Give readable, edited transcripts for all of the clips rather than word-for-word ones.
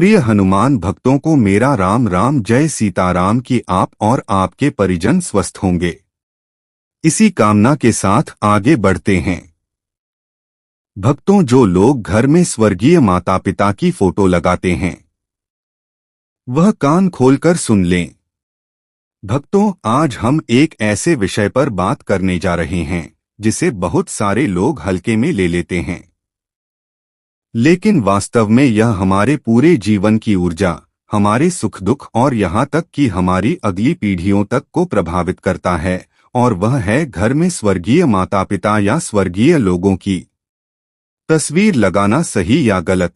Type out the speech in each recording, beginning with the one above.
प्रिय हनुमान भक्तों को मेरा राम राम, जय सीताराम की आप और आपके परिजन स्वस्थ होंगे, इसी कामना के साथ आगे बढ़ते हैं। भक्तों, जो लोग घर में स्वर्गीय माता पिता की फोटो लगाते हैं वह कान खोलकर सुन लें। भक्तों, आज हम एक ऐसे विषय पर बात करने जा रहे हैं जिसे बहुत सारे लोग हल्के में ले लेते हैं, लेकिन वास्तव में यह हमारे पूरे जीवन की ऊर्जा, हमारे सुख दुख और यहाँ तक कि हमारी अगली पीढ़ियों तक को प्रभावित करता है, और वह है घर में स्वर्गीय माता पिता या स्वर्गीय लोगों की तस्वीर लगाना सही या गलत।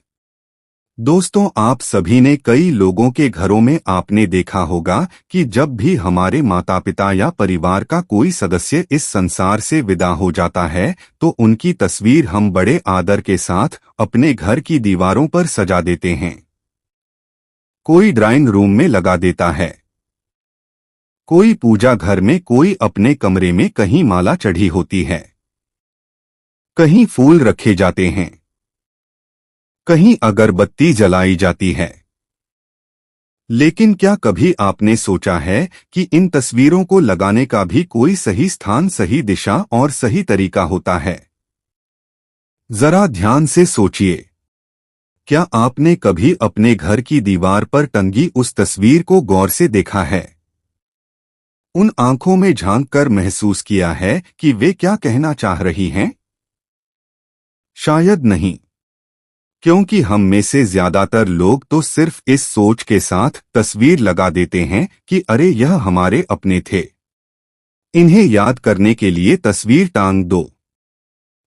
दोस्तों, आप सभी ने कई लोगों के घरों में आपने देखा होगा कि जब भी हमारे माता पिता या परिवार का कोई सदस्य इस संसार से विदा हो जाता है तो उनकी तस्वीर हम बड़े आदर के साथ अपने घर की दीवारों पर सजा देते हैं। कोई ड्राइंग रूम में लगा देता है, कोई पूजा घर में, कोई अपने कमरे में, कहीं माला चढ़ी होती है, कहीं फूल रखे जाते हैं, कहीं अगरबत्ती जलाई जाती है। लेकिन क्या कभी आपने सोचा है कि इन तस्वीरों को लगाने का भी कोई सही स्थान, सही दिशा और सही तरीका होता है? जरा ध्यान से सोचिए। क्या आपने कभी अपने घर की दीवार पर टंगी उस तस्वीर को गौर से देखा है? उन आंखों में झांक कर महसूस किया है कि वे क्या कहना चाह रही हैं? शायद नहीं, क्योंकि हम में से ज्यादातर लोग तो सिर्फ इस सोच के साथ तस्वीर लगा देते हैं कि अरे यह हमारे अपने थे, इन्हें याद करने के लिए तस्वीर टांग दो।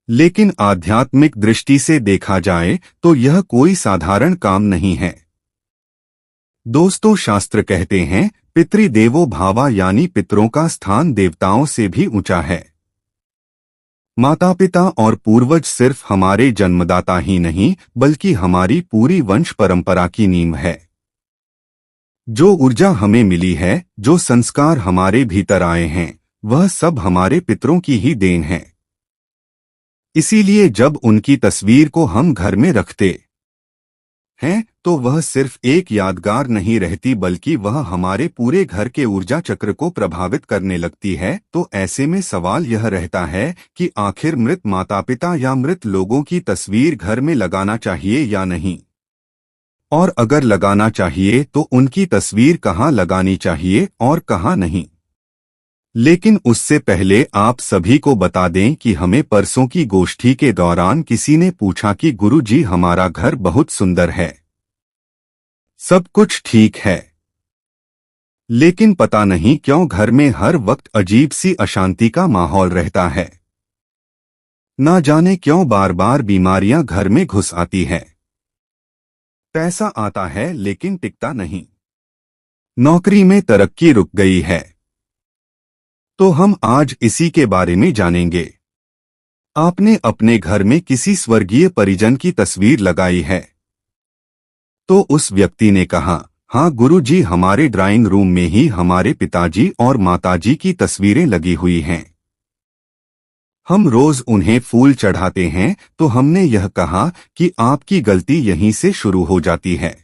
लेकिन आध्यात्मिक दृष्टि से देखा जाए तो यह कोई साधारण काम नहीं है। दोस्तों, शास्त्र कहते हैं पितृदेवो भावा, यानी पितरों का स्थान देवताओं से भी ऊंचा है। माता पिता और पूर्वज सिर्फ हमारे जन्मदाता ही नहीं बल्कि हमारी पूरी वंश परंपरा की नींव है। जो ऊर्जा हमें मिली है, जो संस्कार हमारे भीतर आए हैं, वह सब हमारे पितरों की ही देन है। इसीलिए जब उनकी तस्वीर को हम घर में रखते हैं तो वह सिर्फ एक यादगार नहीं रहती बल्कि वह हमारे पूरे घर के ऊर्जा चक्र को प्रभावित करने लगती है। तो ऐसे में सवाल यह रहता है कि आखिर मृत माता पिता या मृत लोगों की तस्वीर घर में लगाना चाहिए या नहीं, और अगर लगाना चाहिए तो उनकी तस्वीर कहाँ लगानी चाहिए और कहाँ नहीं। लेकिन उससे पहले आप सभी को बता दें कि हमें परसों की गोष्ठी के दौरान किसी ने पूछा कि गुरुजी, हमारा घर बहुत सुंदर है, सब कुछ ठीक है, लेकिन पता नहीं क्यों घर में हर वक्त अजीब सी अशांति का माहौल रहता है। ना जाने क्यों बार बार बीमारियां घर में घुस आती है। पैसा आता है लेकिन टिकता नहीं, नौकरी में तरक्की रुक गई है। तो हम आज इसी के बारे में जानेंगे। आपने अपने घर में किसी स्वर्गीय परिजन की तस्वीर लगाई है? तो उस व्यक्ति ने कहा, हाँ गुरुजी, हमारे ड्राइंग रूम में ही हमारे पिताजी और माताजी की तस्वीरें लगी हुई हैं। हम रोज उन्हें फूल चढ़ाते हैं। तो हमने यह कहा कि आपकी गलती यहीं से शुरू हो जाती है।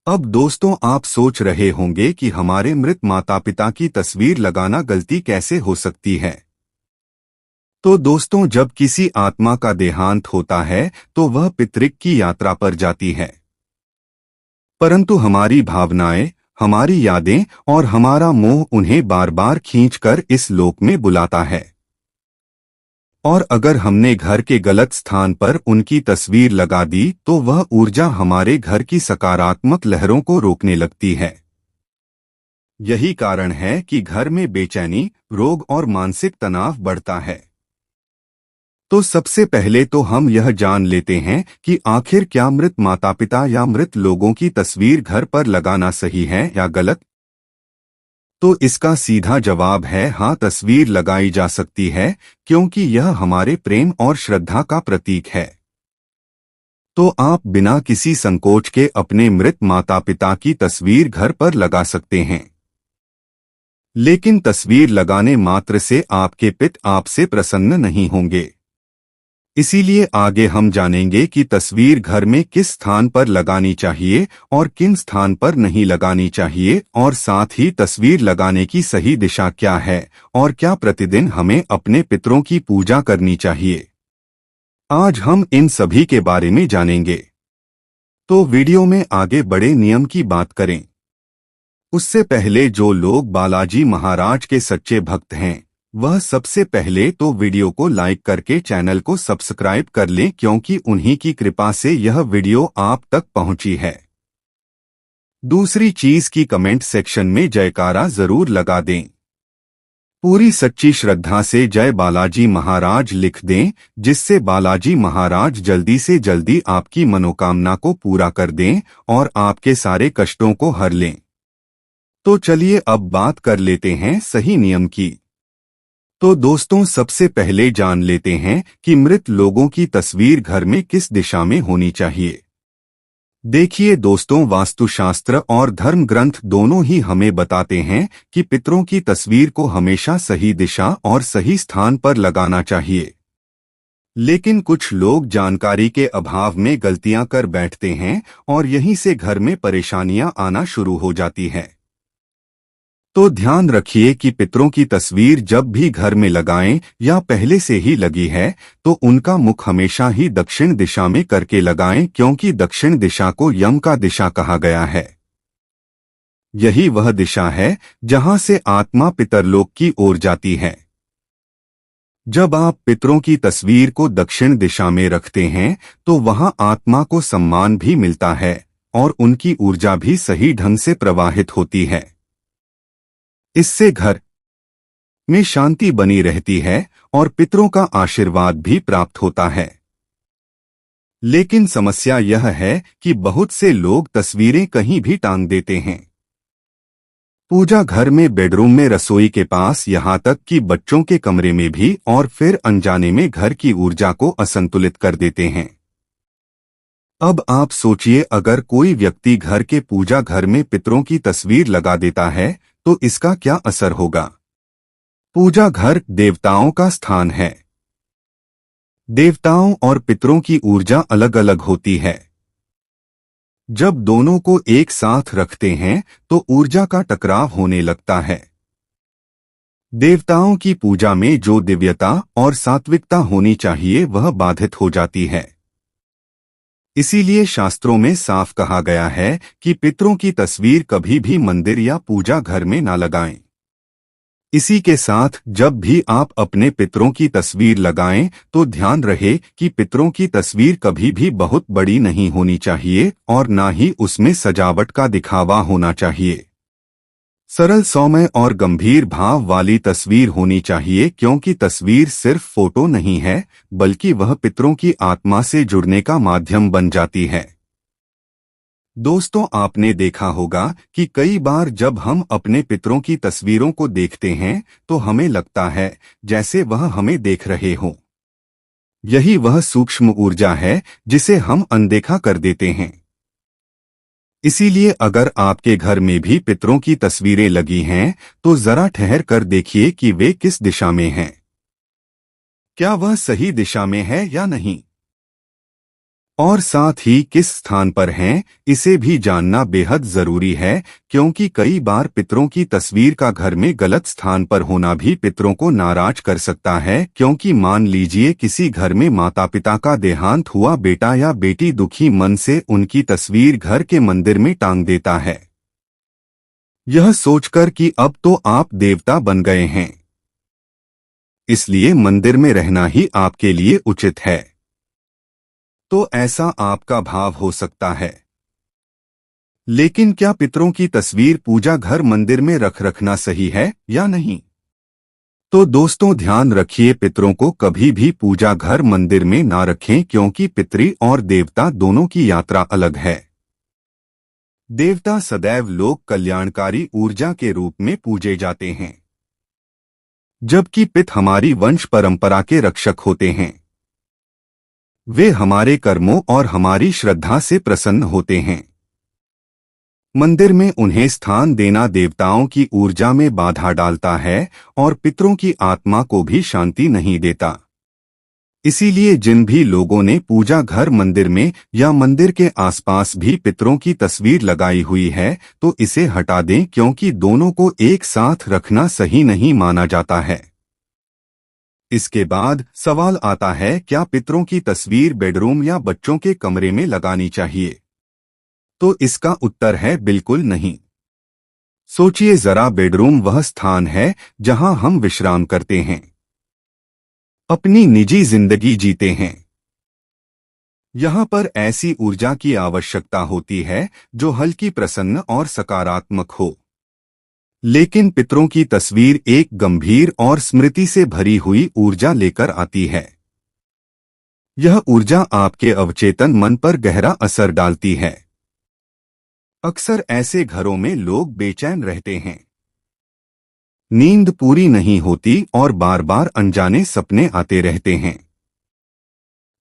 अब दोस्तों, आप सोच रहे होंगे कि हमारे मृत माता पिता की तस्वीर लगाना गलती कैसे हो सकती है। तो दोस्तों, जब किसी आत्मा का देहांत होता है तो वह पितृक की यात्रा पर जाती है, परंतु हमारी भावनाएं, हमारी यादें और हमारा मोह उन्हें बार बार खींचकर इस लोक में बुलाता है। और अगर हमने घर के गलत स्थान पर उनकी तस्वीर लगा दी तो वह ऊर्जा हमारे घर की सकारात्मक लहरों को रोकने लगती है। यही कारण है कि घर में बेचैनी, रोग और मानसिक तनाव बढ़ता है। तो सबसे पहले तो हम यह जान लेते हैं कि आखिर क्या मृत माता पिता या मृत लोगों की तस्वीर घर पर लगाना सही है या गलत। तो इसका सीधा जवाब है हाँ, तस्वीर लगाई जा सकती है, क्योंकि यह हमारे प्रेम और श्रद्धा का प्रतीक है। तो आप बिना किसी संकोच के अपने मृत माता पिता की तस्वीर घर पर लगा सकते हैं। लेकिन तस्वीर लगाने मात्र से आपके पिता आपसे प्रसन्न नहीं होंगे। इसीलिए आगे हम जानेंगे कि तस्वीर घर में किस स्थान पर लगानी चाहिए और किन स्थान पर नहीं लगानी चाहिए, और साथ ही तस्वीर लगाने की सही दिशा क्या है और क्या प्रतिदिन हमें अपने पितरों की पूजा करनी चाहिए। आज हम इन सभी के बारे में जानेंगे। तो वीडियो में आगे बड़े नियम की बात करें उससे पहले जो लोग बालाजी महाराज के सच्चे भक्त हैं वह सबसे पहले तो वीडियो को लाइक करके चैनल को सब्सक्राइब कर लें, क्योंकि उन्हीं की कृपा से यह वीडियो आप तक पहुंची है। दूसरी चीज की कमेंट सेक्शन में जयकारा जरूर लगा दें। पूरी सच्ची श्रद्धा से जय बालाजी महाराज लिख दें, जिससे बालाजी महाराज जल्दी से जल्दी आपकी मनोकामना को पूरा कर दें और आपके सारे कष्टों को हर लें। तो चलिए अब बात कर लेते हैं सही नियम की। तो दोस्तों सबसे पहले जान लेते हैं कि मृत लोगों की तस्वीर घर में किस दिशा में होनी चाहिए। देखिए दोस्तों, वास्तुशास्त्र और धर्म ग्रंथ दोनों ही हमें बताते हैं कि पितरों की तस्वीर को हमेशा सही दिशा और सही स्थान पर लगाना चाहिए। लेकिन कुछ लोग जानकारी के अभाव में गलतियां कर बैठते हैं और यहीं से घर में परेशानियां आना शुरू हो जाती हैं। तो ध्यान रखिए कि पितरों की तस्वीर जब भी घर में लगाएं या पहले से ही लगी है तो उनका मुख हमेशा ही दक्षिण दिशा में करके लगाएं, क्योंकि दक्षिण दिशा को यम का दिशा कहा गया है। यही वह दिशा है जहां से आत्मा पितरलोक की ओर जाती है। जब आप पितरों की तस्वीर को दक्षिण दिशा में रखते हैं तो वहां आत्मा को सम्मान भी मिलता है और उनकी ऊर्जा भी सही ढंग से प्रवाहित होती है। इससे घर में शांति बनी रहती है और पितरों का आशीर्वाद भी प्राप्त होता है। लेकिन समस्या यह है कि बहुत से लोग तस्वीरें कहीं भी टांग देते हैं। पूजा घर में, बेडरूम में, रसोई के पास, यहाँ तक कि बच्चों के कमरे में भी, और फिर अनजाने में घर की ऊर्जा को असंतुलित कर देते हैं। अब आप सोचिए, अगर कोई व्यक्ति घर के पूजा घर में पितरों की तस्वीर लगा देता है तो इसका क्या असर होगा। पूजा घर देवताओं का स्थान है। देवताओं और पितरों की ऊर्जा अलग अलग होती है। जब दोनों को एक साथ रखते हैं तो ऊर्जा का टकराव होने लगता है। देवताओं की पूजा में जो दिव्यता और सात्विकता होनी चाहिए वह बाधित हो जाती है। इसीलिए शास्त्रों में साफ कहा गया है कि पितरों की तस्वीर कभी भी मंदिर या पूजा घर में ना लगाएं। इसी के साथ जब भी आप अपने पितरों की तस्वीर लगाएं तो ध्यान रहे कि पितरों की तस्वीर कभी भी बहुत बड़ी नहीं होनी चाहिए और ना ही उसमें सजावट का दिखावा होना चाहिए। सरल, सौम्य और गंभीर भाव वाली तस्वीर होनी चाहिए, क्योंकि तस्वीर सिर्फ फोटो नहीं है बल्कि वह पितरों की आत्मा से जुड़ने का माध्यम बन जाती है। दोस्तों, आपने देखा होगा कि कई बार जब हम अपने पितरों की तस्वीरों को देखते हैं तो हमें लगता है जैसे वह हमें देख रहे हों। यही वह सूक्ष्म ऊर्जा है जिसे हम अनदेखा कर देते हैं। इसीलिए अगर आपके घर में भी पितरों की तस्वीरें लगी हैं तो जरा ठहर कर देखिए कि वे किस दिशा में हैं। क्या वह सही दिशा में है या नहीं, और साथ ही किस स्थान पर हैं, इसे भी जानना बेहद जरूरी है, क्योंकि कई बार पितरों की तस्वीर का घर में गलत स्थान पर होना भी पितरों को नाराज कर सकता है। क्योंकि मान लीजिए किसी घर में माता पिता का देहांत हुआ, बेटा या बेटी दुखी मन से उनकी तस्वीर घर के मंदिर में टांग देता है, यह सोचकर कि अब तो आप देवता बन गए हैं, इसलिए मंदिर में रहना ही आपके लिए उचित है। तो ऐसा आपका भाव हो सकता है। लेकिन क्या पितरों की तस्वीर पूजा घर मंदिर में रखना सही है या नहीं? तो दोस्तों ध्यान रखिए, पितरों को कभी भी पूजा घर मंदिर में ना रखें, क्योंकि पितरी और देवता दोनों की यात्रा अलग है। देवता सदैव लोक कल्याणकारी ऊर्जा के रूप में पूजे जाते हैं, जबकि पित हमारी वंश परंपरा के रक्षक होते हैं। वे हमारे कर्मों और हमारी श्रद्धा से प्रसन्न होते हैं। मंदिर में उन्हें स्थान देना देवताओं की ऊर्जा में बाधा डालता है और पितरों की आत्मा को भी शांति नहीं देता। इसीलिए जिन भी लोगों ने पूजा घर मंदिर में या मंदिर के आसपास भी पितरों की तस्वीर लगाई हुई है तो इसे हटा दें, क्योंकि दोनों को एक साथ रखना सही नहीं माना जाता है। इसके बाद सवाल आता है, क्या पितरों की तस्वीर बेडरूम या बच्चों के कमरे में लगानी चाहिए? तो इसका उत्तर है बिल्कुल नहीं। सोचिए जरा, बेडरूम वह स्थान है जहां हम विश्राम करते हैं, अपनी निजी जिंदगी जीते हैं। यहाँ पर ऐसी ऊर्जा की आवश्यकता होती है जो हल्की, प्रसन्न और सकारात्मक हो। लेकिन पितरों की तस्वीर एक गंभीर और स्मृति से भरी हुई ऊर्जा लेकर आती है। यह ऊर्जा आपके अवचेतन मन पर गहरा असर डालती है। अक्सर ऐसे घरों में लोग बेचैन रहते हैं, नींद पूरी नहीं होती और बार बार अनजाने सपने आते रहते हैं।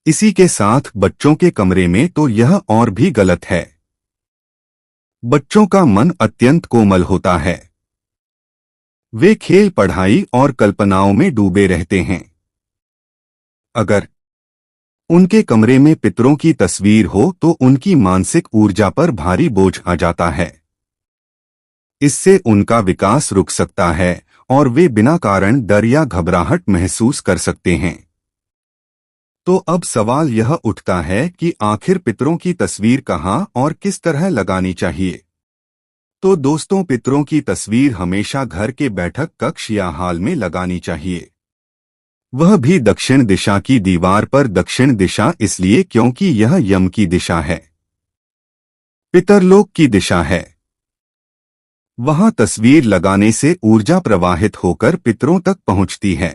इसी के साथ बच्चों के कमरे में तो यह और भी गलत है। बच्चों का मन अत्यंत कोमल होता है, वे खेल, पढ़ाई और कल्पनाओं में डूबे रहते हैं। अगर उनके कमरे में पितरों की तस्वीर हो तो उनकी मानसिक ऊर्जा पर भारी बोझ आ जाता है। इससे उनका विकास रुक सकता है और वे बिना कारण डर या घबराहट महसूस कर सकते हैं। तो अब सवाल यह उठता है कि आखिर पितरों की तस्वीर कहाँ और किस तरह लगानी चाहिए? तो दोस्तों, पितरों की तस्वीर हमेशा घर के बैठक कक्ष या हॉल में लगानी चाहिए। वह भी दक्षिण दिशा की दीवार पर। दक्षिण दिशा इसलिए क्योंकि यह यम की दिशा है, पितरलोक की दिशा है। वहां तस्वीर लगाने से ऊर्जा प्रवाहित होकर पितरों तक पहुंचती है।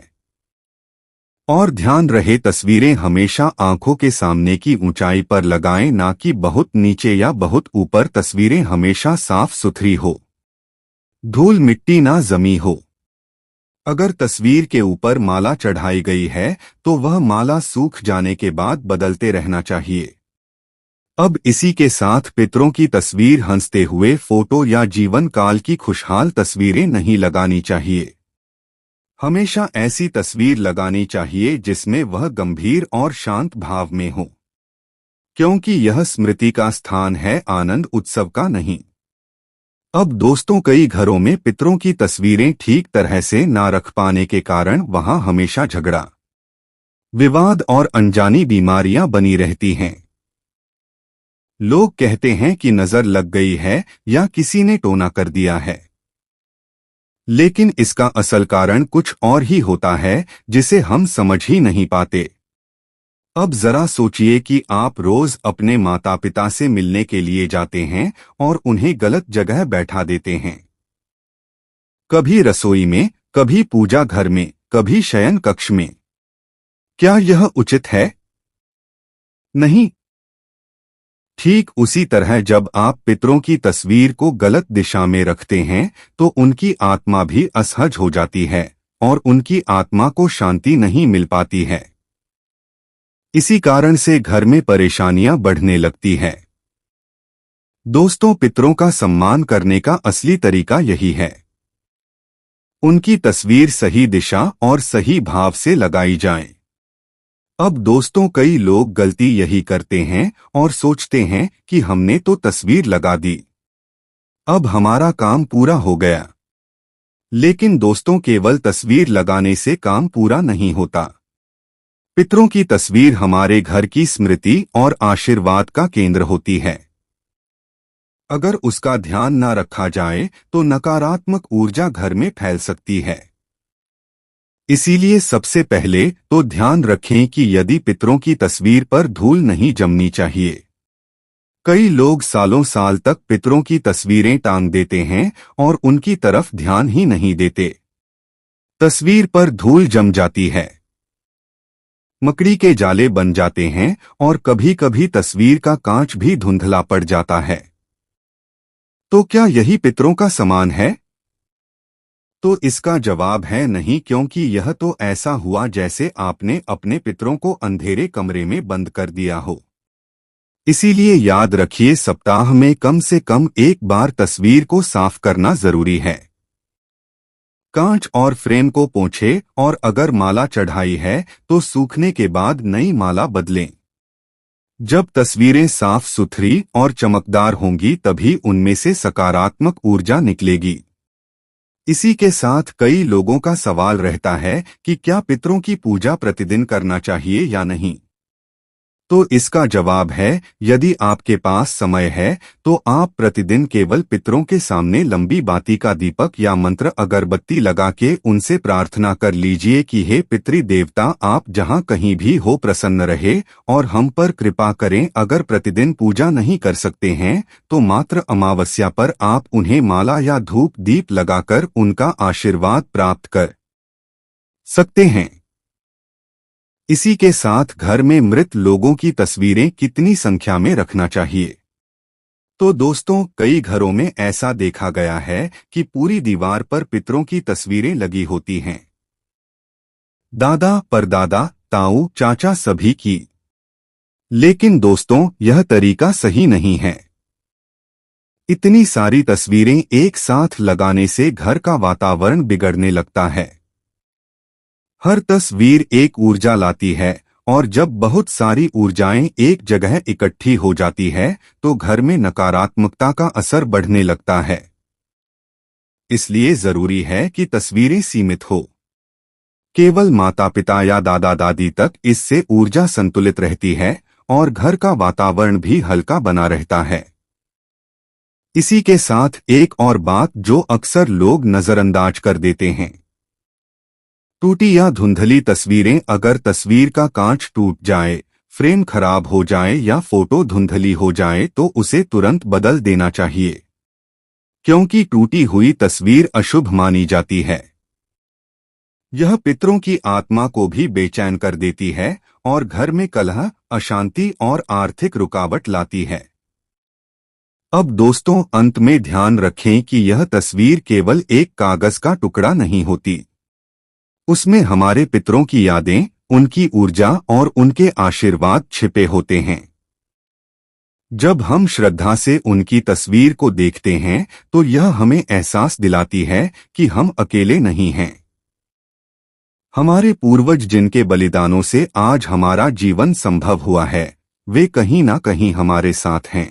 और ध्यान रहे, तस्वीरें हमेशा आंखों के सामने की ऊंचाई पर लगाएं, ना कि बहुत नीचे या बहुत ऊपर। तस्वीरें हमेशा साफ सुथरी हो, धूल मिट्टी ना जमी हो। अगर तस्वीर के ऊपर माला चढ़ाई गई है तो वह माला सूख जाने के बाद बदलते रहना चाहिए। अब इसी के साथ पितरों की तस्वीर हंसते हुए फोटो या जीवन काल की खुशहाल तस्वीरें नहीं लगानी चाहिए। हमेशा ऐसी तस्वीर लगानी चाहिए जिसमें वह गंभीर और शांत भाव में हो, क्योंकि यह स्मृति का स्थान है, आनंद उत्सव का नहीं। अब दोस्तों, कई घरों में पितरों की तस्वीरें ठीक तरह से ना रख पाने के कारण वहां हमेशा झगड़ा, विवाद और अनजानी बीमारियां बनी रहती हैं। लोग कहते हैं कि नजर लग गई है या किसी ने टोना कर दिया है, लेकिन इसका असल कारण कुछ और ही होता है जिसे हम समझ ही नहीं पाते। अब जरा सोचिए कि आप रोज अपने माता पिता से मिलने के लिए जाते हैं और उन्हें गलत जगह बैठा देते हैं, कभी रसोई में, कभी पूजा घर में, कभी शयन कक्ष में। क्या यह उचित है? नहीं। ठीक उसी तरह जब आप पितरों की तस्वीर को गलत दिशा में रखते हैं तो उनकी आत्मा भी असहज हो जाती है और उनकी आत्मा को शांति नहीं मिल पाती है। इसी कारण से घर में परेशानियां बढ़ने लगती है। दोस्तों, पितरों का सम्मान करने का असली तरीका यही है, उनकी तस्वीर सही दिशा और सही भाव से लगाई जाए। अब दोस्तों, कई लोग गलती यही करते हैं और सोचते हैं कि हमने तो तस्वीर लगा दी, अब हमारा काम पूरा हो गया। लेकिन दोस्तों, केवल तस्वीर लगाने से काम पूरा नहीं होता। पितरों की तस्वीर हमारे घर की स्मृति और आशीर्वाद का केंद्र होती है। अगर उसका ध्यान न रखा जाए तो नकारात्मक ऊर्जा घर में फैल सकती है। इसीलिए सबसे पहले तो ध्यान रखें कि यदि पितरों की तस्वीर पर धूल नहीं जमनी चाहिए। कई लोग सालों साल तक पितरों की तस्वीरें टांग देते हैं और उनकी तरफ ध्यान ही नहीं देते। तस्वीर पर धूल जम जाती है, मकड़ी के जाले बन जाते हैं और कभी कभी तस्वीर का कांच भी धुंधला पड़ जाता है। तो क्या यही पितरों का सम्मान है? तो इसका जवाब है नहीं, क्योंकि यह तो ऐसा हुआ जैसे आपने अपने पितरों को अंधेरे कमरे में बंद कर दिया हो। इसीलिए याद रखिए, सप्ताह में कम से कम एक बार तस्वीर को साफ करना जरूरी है। कांच और फ्रेम को पोंछें और अगर माला चढ़ाई है तो सूखने के बाद नई माला बदलें। जब तस्वीरें साफ सुथरी और चमकदार होंगी तभी उनमें से सकारात्मक ऊर्जा निकलेगी। इसी के साथ कई लोगों का सवाल रहता है कि क्या पितरों की पूजा प्रतिदिन करना चाहिए या नहीं। तो इसका जवाब है, यदि आपके पास समय है तो आप प्रतिदिन केवल पितरों के सामने लंबी बाती का दीपक या मंत्र अगरबत्ती लगा के उनसे प्रार्थना कर लीजिए कि हे पितृ देवता, आप जहां कहीं भी हो प्रसन्न रहे और हम पर कृपा करें। अगर प्रतिदिन पूजा नहीं कर सकते हैं तो मात्र अमावस्या पर आप उन्हें माला या धूप दीप लगाकर उनका आशीर्वाद प्राप्त कर सकते हैं। इसी के साथ घर में मृत लोगों की तस्वीरें कितनी संख्या में रखना चाहिए। तो दोस्तों, कई घरों में ऐसा देखा गया है कि पूरी दीवार पर पितरों की तस्वीरें लगी होती हैं। दादा, परदादा, ताऊ, चाचा सभी की। लेकिन दोस्तों, यह तरीका सही नहीं है। इतनी सारी तस्वीरें एक साथ लगाने से घर का वातावरण बिगड़ने लगता है। हर तस्वीर एक ऊर्जा लाती है और जब बहुत सारी ऊर्जाएं एक जगह इकट्ठी हो जाती है तो घर में नकारात्मकता का असर बढ़ने लगता है। इसलिए जरूरी है कि तस्वीरें सीमित हो, केवल माता पिता या दादा दादी तक। इससे ऊर्जा संतुलित रहती है और घर का वातावरण भी हल्का बना रहता है। इसी के साथ एक और बात जो अक्सर लोग नजरअंदाज कर देते हैं, टूटी या धुंधली तस्वीरें। अगर तस्वीर का कांच टूट जाए, फ्रेम खराब हो जाए या फोटो धुंधली हो जाए तो उसे तुरंत बदल देना चाहिए, क्योंकि टूटी हुई तस्वीर अशुभ मानी जाती है। यह पितरों की आत्मा को भी बेचैन कर देती है और घर में कलह, अशांति और आर्थिक रुकावट लाती है। अब दोस्तों, अंत में ध्यान रखें कि यह तस्वीर केवल एक कागज का टुकड़ा नहीं होती। उसमें हमारे पितरों की यादें, उनकी ऊर्जा और उनके आशीर्वाद छिपे होते हैं। जब हम श्रद्धा से उनकी तस्वीर को देखते हैं तो यह हमें एहसास दिलाती है कि हम अकेले नहीं हैं। हमारे पूर्वज जिनके बलिदानों से आज हमारा जीवन संभव हुआ है, वे कहीं ना कहीं हमारे साथ हैं।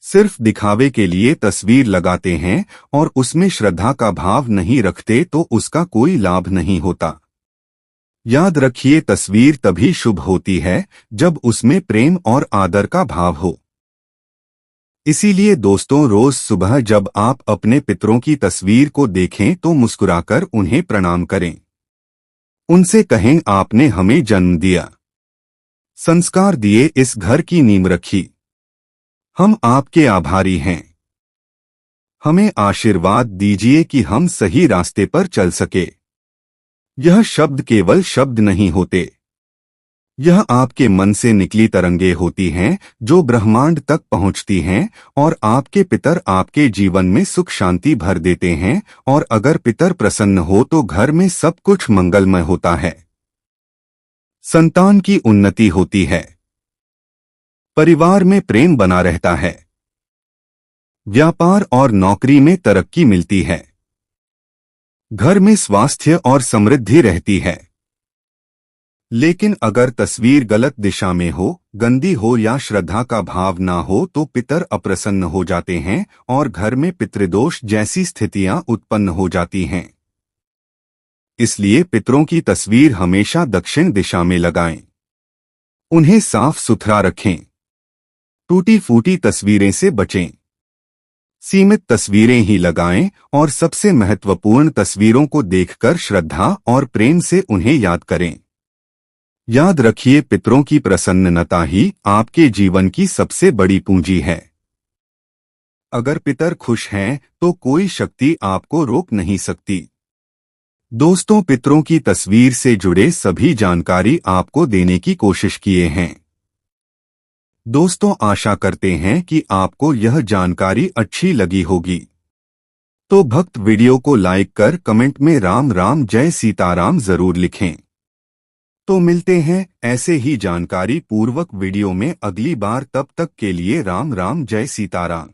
सिर्फ दिखावे के लिए तस्वीर लगाते हैं और उसमें श्रद्धा का भाव नहीं रखते तो उसका कोई लाभ नहीं होता। याद रखिए, तस्वीर तभी शुभ होती है जब उसमें प्रेम और आदर का भाव हो। इसीलिए दोस्तों, रोज सुबह जब आप अपने पितरों की तस्वीर को देखें तो मुस्कुराकर उन्हें प्रणाम करें। उनसे कहें, आपने हमें जन्म दिया, संस्कार दिए, इस घर की नींव रखी। हम आपके आभारी हैं। हमें आशीर्वाद दीजिए कि हम सही रास्ते पर चल सके। यह शब्द केवल शब्द नहीं होते, यह आपके मन से निकली तरंगे होती हैं जो ब्रह्मांड तक पहुंचती हैं और आपके पितर आपके जीवन में सुख शांति भर देते हैं। और अगर पितर प्रसन्न हो तो घर में सब कुछ मंगलमय होता है। संतान की उन्नति होती है, परिवार में प्रेम बना रहता है, व्यापार और नौकरी में तरक्की मिलती है, घर में स्वास्थ्य और समृद्धि रहती है। लेकिन अगर तस्वीर गलत दिशा में हो, गंदी हो या श्रद्धा का भाव ना हो तो पितर अप्रसन्न हो जाते हैं और घर में पितृदोष जैसी स्थितियां उत्पन्न हो जाती हैं। इसलिए पितरों की तस्वीर हमेशा दक्षिण दिशा में लगाएं। उन्हें साफ सुथरा रखें। टूटी फूटी तस्वीरें से बचें। सीमित तस्वीरें ही लगाएं और सबसे महत्वपूर्ण तस्वीरों को देखकर श्रद्धा और प्रेम से उन्हें याद करें। याद रखिए, पितरों की प्रसन्नता ही आपके जीवन की सबसे बड़ी पूंजी है। अगर पितर खुश हैं तो कोई शक्ति आपको रोक नहीं सकती। दोस्तों, पितरों की तस्वीर से जुड़े सभी जानकारी आपको देने की कोशिश किए हैं। दोस्तों, आशा करते हैं कि आपको यह जानकारी अच्छी लगी होगी। तो भक्त वीडियो को लाइक कर कमेंट में राम राम जय सीताराम जरूर लिखें। तो मिलते हैं ऐसे ही जानकारी पूर्वक वीडियो में अगली बार। तब तक के लिए राम राम जय सीताराम।